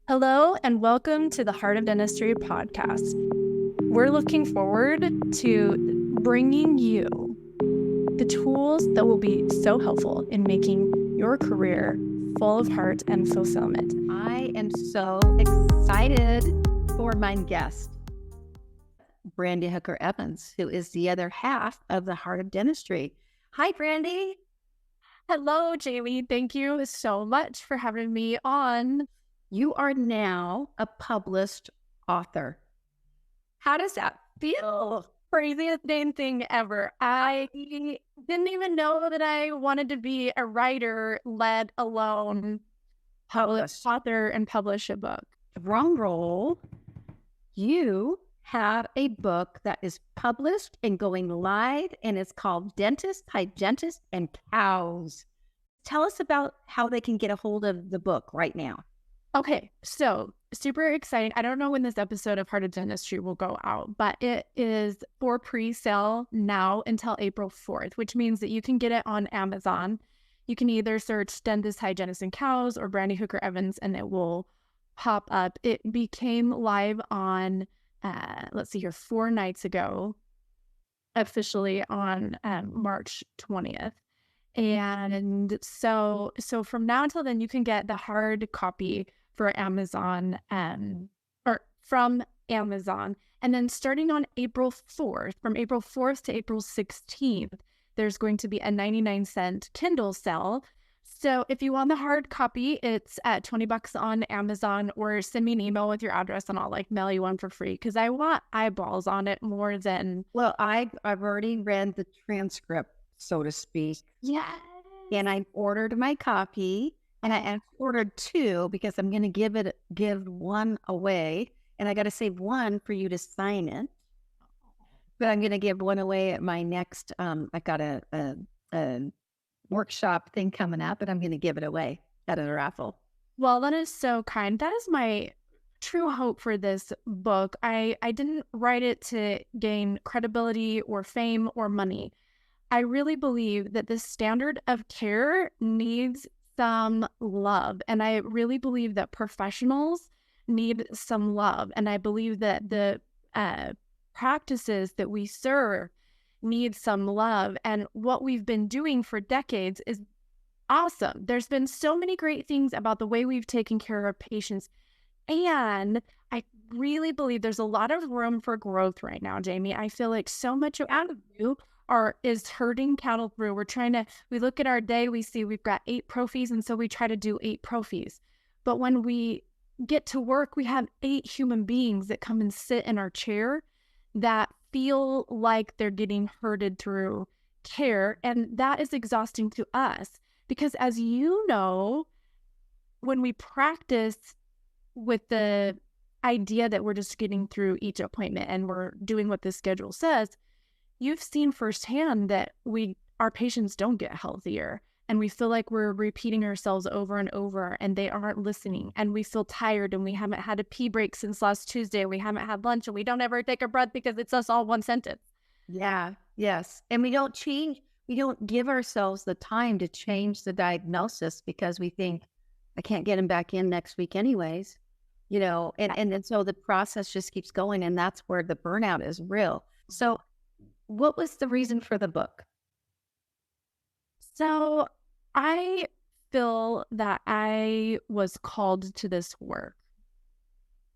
Hello, and welcome to the Heart of Dentistry podcast. We're looking forward to bringing you the tools that will be so helpful in making your career full of heart and fulfillment. I am so excited for my guest, Brandi Hooker Evans, who is the other half of the Heart of Dentistry. Hi, Brandi. Hello, Jamie. Thank you so much for having me on. You are now a published author. How does that feel? Craziest damn thing ever. I didn't even know that I wanted to be a writer, let alone author and publish a book. Drum roll. You have a book that is published and going live, and it's called Dentists, Hygienists, and Cows. Tell us about how they can get a hold of the book right now. Okay, so super exciting. I don't know when this episode of Heart of Dentistry will go out, but it is for pre-sale now until April 4th, which means that you can get it on Amazon. You can either search Dentists, Hygienists, and Cows or Brandi Hooker Evans, and it will pop up. It became live on, 4 nights ago, officially on March 20th. And so from now until then, you can get the hard copy for Amazon, or from Amazon. And then starting on April 4th, from April 4th to April 16th, there's going to be a 99-cent Kindle sale. So if you want the hard copy, it's at $20 on Amazon, or send me an email with your address and I'll mail you one for free, because I want eyeballs on it more than... Well, I've already read the transcript, so to speak. Yeah. And I ordered my copy, and I ordered 2 because I'm going to give one away, and I got to save one for you to sign it. But I'm going to give one away at my next. I got a workshop thing coming up, and I'm going to give it away at a raffle. Well, that is so kind. That is my true hope for this book. I didn't write it to gain credibility or fame or money. I really believe that the standard of care needs some love. And I really believe that professionals need some love. And I believe that the practices that we serve need some love. And what we've been doing for decades is awesome. There's been so many great things about the way we've taken care of patients. And I really believe there's a lot of room for growth right now, Jamie. I feel like so much out of you is herding cattle through. We look at our day, we see we've got 8 prophies, and so we try to do 8 prophies. But when we get to work, we have 8 human beings that come and sit in our chair that feel like they're getting herded through care. And that is exhausting to us, because as you know, when we practice with the idea that we're just getting through each appointment and we're doing what the schedule says, you've seen firsthand that our patients don't get healthier, and we feel like we're repeating ourselves over and over, and they aren't listening, and we feel tired, and we haven't had a pee break since last Tuesday, we haven't had lunch, and we don't ever take a breath because it's us all one sentence. Yeah, yes. And we don't give ourselves the time to change the diagnosis because we think, I can't get him back in next week anyways, and so the process just keeps going, and that's where the burnout is real. So what was the reason for the book? So I feel that I was called to this work.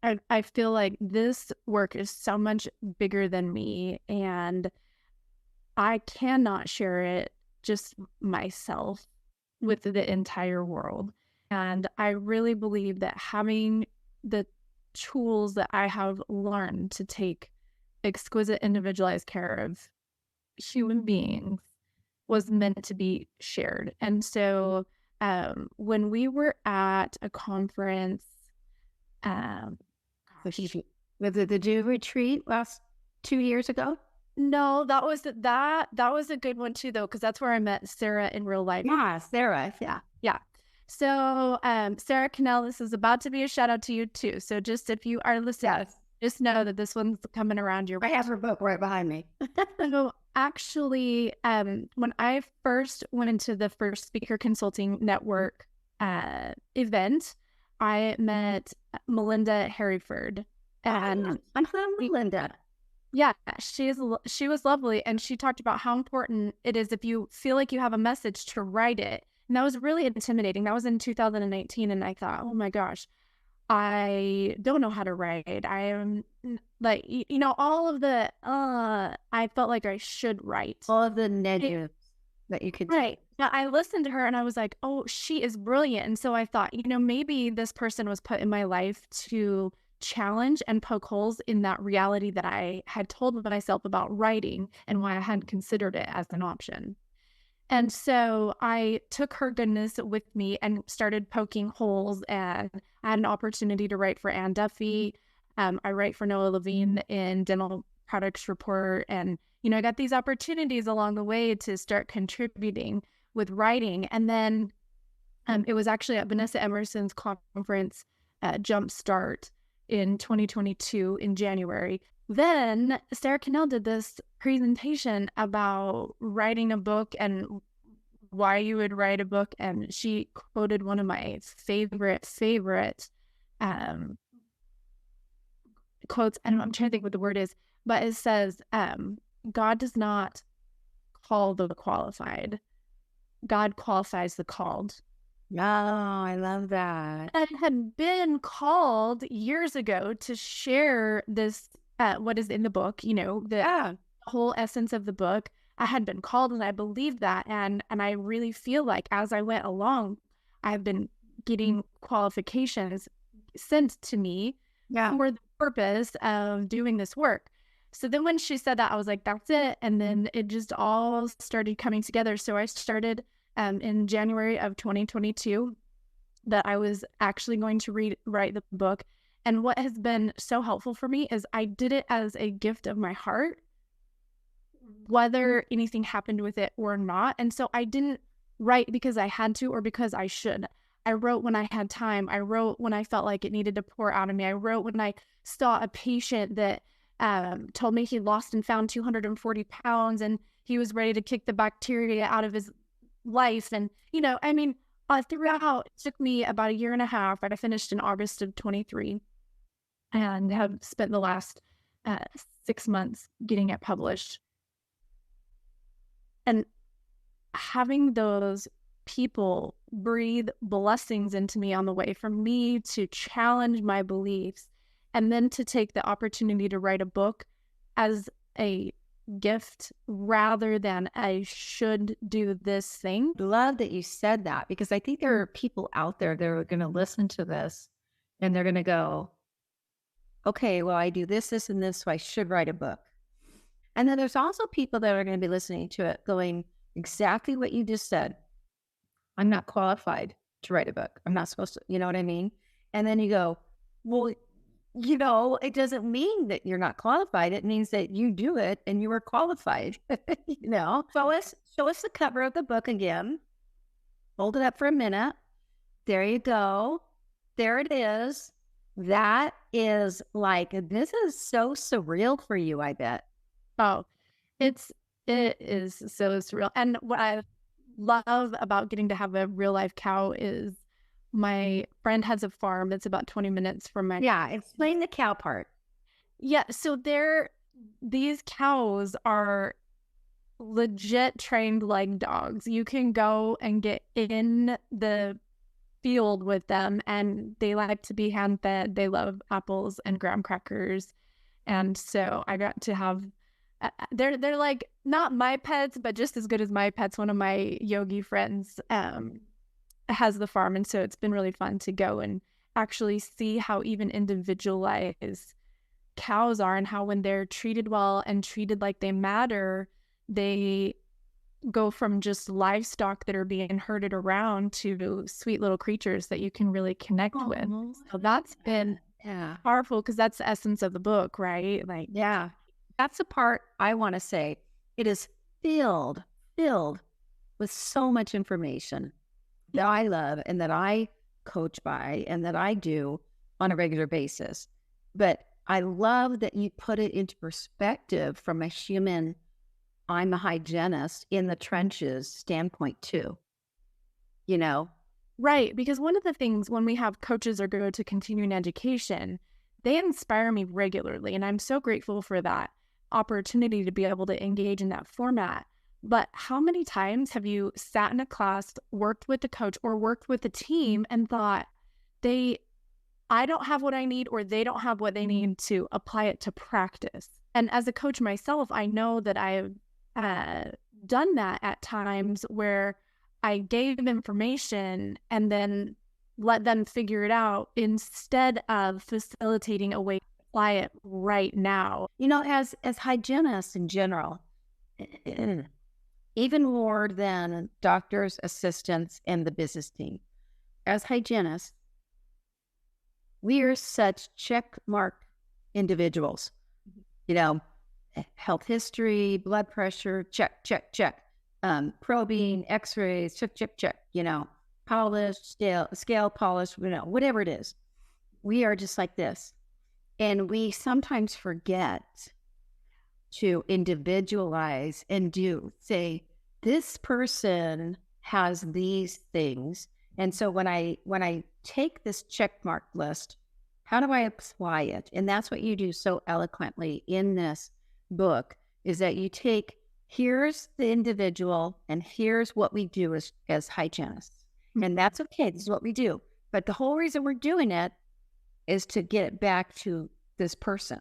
I feel like this work is so much bigger than me, and I cannot share it just myself with the entire world. And I really believe that having the tools that I have learned to take exquisite individualized care of human beings was meant to be shared. And so when we were at a conference, Did you retreat last 2 years ago? No, that was a good one too, though, because that's where I met Sarah in real life. Yeah, Sarah. Yeah. So Sarah Cannell, this is about to be a shout out to you too. So just if you are listening, just know that this one's coming around your way. I have her book right behind me. So actually, when I first went into the first Speaker Consulting Network event, I met Melinda Harryford, and I'm from Melinda. yeah, she was lovely, and she talked about how important it is if you feel like you have a message to write it. And that was really intimidating. That was in 2018, and I thought, oh my gosh, I don't know how to write. I am like, all of the I felt like I should write. All of the negatives that you could Right. Now I listened to her and I was like, oh, she is brilliant. And so I thought, maybe this person was put in my life to challenge and poke holes in that reality that I had told myself about writing and why I hadn't considered it as an option. And so I took her goodness with me and started poking holes. And I had an opportunity to write for Ann Duffy. I write for Noah Levine in Dental Products Report. And, I got these opportunities along the way to start contributing with writing. And then it was actually at Vanessa Emerson's conference, Jumpstart, in 2022 in January. Then Sarah Cannell did this presentation about writing a book and why you would write a book. And she quoted one of my favorite quotes. I'm trying to think what the word is, but it says, God does not call the qualified. God qualifies the called. Oh, I love that. I had been called years ago to share this, what is in the book, the whole essence of the book. I had been called and I believed that. And I really feel like as I went along, I've been getting qualifications sent to me for the purpose of doing this work. So then when she said that, I was like, that's it. And then it just all started coming together. So I started in January of 2022 that I was actually going to write the book. And what has been so helpful for me is I did it as a gift of my heart, whether anything happened with it or not. And so I didn't write because I had to or because I should. I wrote when I had time. I wrote when I felt like it needed to pour out of me. I wrote when I saw a patient that told me he lost and found 240 pounds and he was ready to kick the bacteria out of his life. And, throughout, it took me about a year and a half. I finished in August of 23 and have spent the last 6 months getting it published. And having those people breathe blessings into me on the way for me to challenge my beliefs and then to take the opportunity to write a book as a gift rather than I should do this thing. Love that you said that, because I think there are people out there that are going to listen to this and they're going to go, okay, well, I do this, this, and this, so I should write a book. And then there's also people that are going to be listening to it going exactly what you just said. I'm not qualified to write a book. I'm not supposed to, you know what I mean? And then you go, well, it doesn't mean that you're not qualified. It means that you do it and you are qualified, Show us the cover of the book again. Hold it up for a minute. There you go. There it is. That is this is so surreal for you, I bet. Oh, it is so surreal. And what I love about getting to have a real life cow is my friend has a farm that's about 20 minutes from my... Yeah, explain the cow part. Yeah, so these cows are legit trained like dogs. You can go and get in the field with them and they like to be hand fed. They love apples and graham crackers. And so I got to have... they're like not my pets, but just as good as my pets. One of my yogi friends has the farm, and so it's been really fun to go and actually see how even individualized cows are and how when they're treated well and treated like they matter, they go from just livestock that are being herded around to sweet little creatures that you can really connect with. So that's been powerful because that's the essence of the book, right? That's the part I want to say. It is filled with so much information that I love and that I coach by and that I do on a regular basis. But I love that you put it into perspective from a human, I'm a hygienist in the trenches standpoint too. Right, because one of the things when we have coaches or go to continuing education, they inspire me regularly, and I'm so grateful for that opportunity to be able to engage in that format. But how many times have you sat in a class, worked with the coach or worked with the team and thought, they I don't have what I need or they don't have what they need to apply it to practice? And as a coach myself, I know that I've uh, done that at times where I gave them information and then let them figure it out instead of facilitating a way to apply it right now. You know, as hygienists in general, even more than doctors, assistants, and the business team, as hygienists, we are such check mark individuals. You know, health history, blood pressure, check, check, check. Probing, x-rays, check, check, check, you know, polish, scale polish, you know, whatever it is. We are just like this. And we sometimes forget to individualize and say, this person has these things. And so when I take this check mark list, how do I apply it? And that's what you do so eloquently in this book, is that you take, here's the individual and here's what we do as hygienists. And that's okay. This is what we do. But the whole reason we're doing it is to get it back to this person.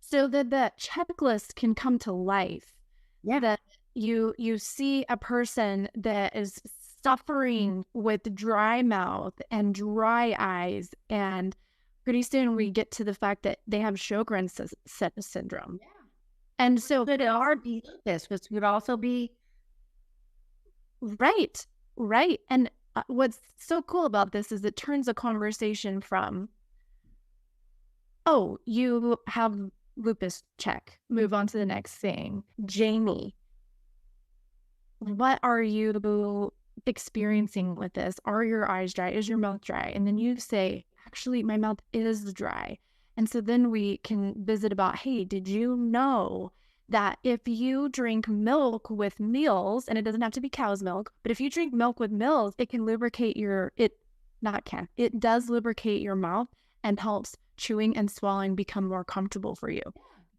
So that the checklist can come to life. Yeah. That you see a person that is suffering with dry mouth and dry eyes, and pretty soon we get to the fact that they have Sjogren's syndrome. Yeah. And so Could it be this? This could also be right. And what's so cool about this is it turns a conversation from, oh, you have lupus, check, move on to the next thing. Jamie, what are you experiencing with this? Are your eyes dry? Is your mouth dry? And then you say, actually, my mouth is dry. And so then we can visit about, hey, did you know that if you drink milk with meals, and it doesn't have to be cow's milk, but if you drink milk with meals, it can lubricate it does lubricate your mouth and helps chewing and swallowing become more comfortable for you.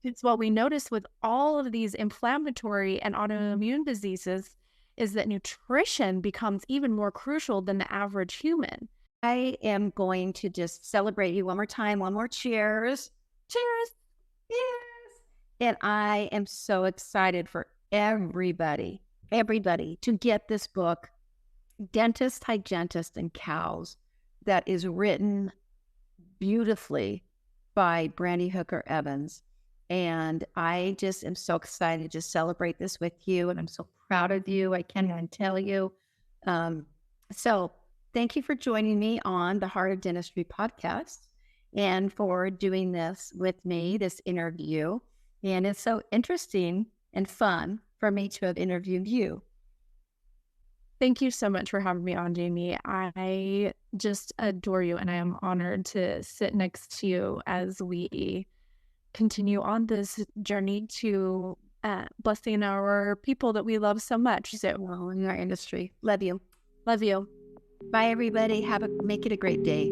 It's what we notice with all of these inflammatory and autoimmune diseases is that nutrition becomes even more crucial than the average human. I am going to just celebrate you one more time. One more cheers. Cheers. Yes. And I am so excited for everybody to get this book, Dentist, Hygienist, and Cows, that is written beautifully by Brandi Hooker Evans. And I just am so excited to celebrate this with you. And I'm so proud of you. I can't even tell you. So thank you for joining me on the Heart of Dentistry podcast and for doing this with me, this interview. And it's so interesting and fun for me to have interviewed you. Thank you so much for having me on, Jamie. I just adore you, and I am honored to sit next to you as we continue on this journey to blessing our people that we love so much. So, in our industry. Love you. Love you. Bye, everybody. Make it a great day.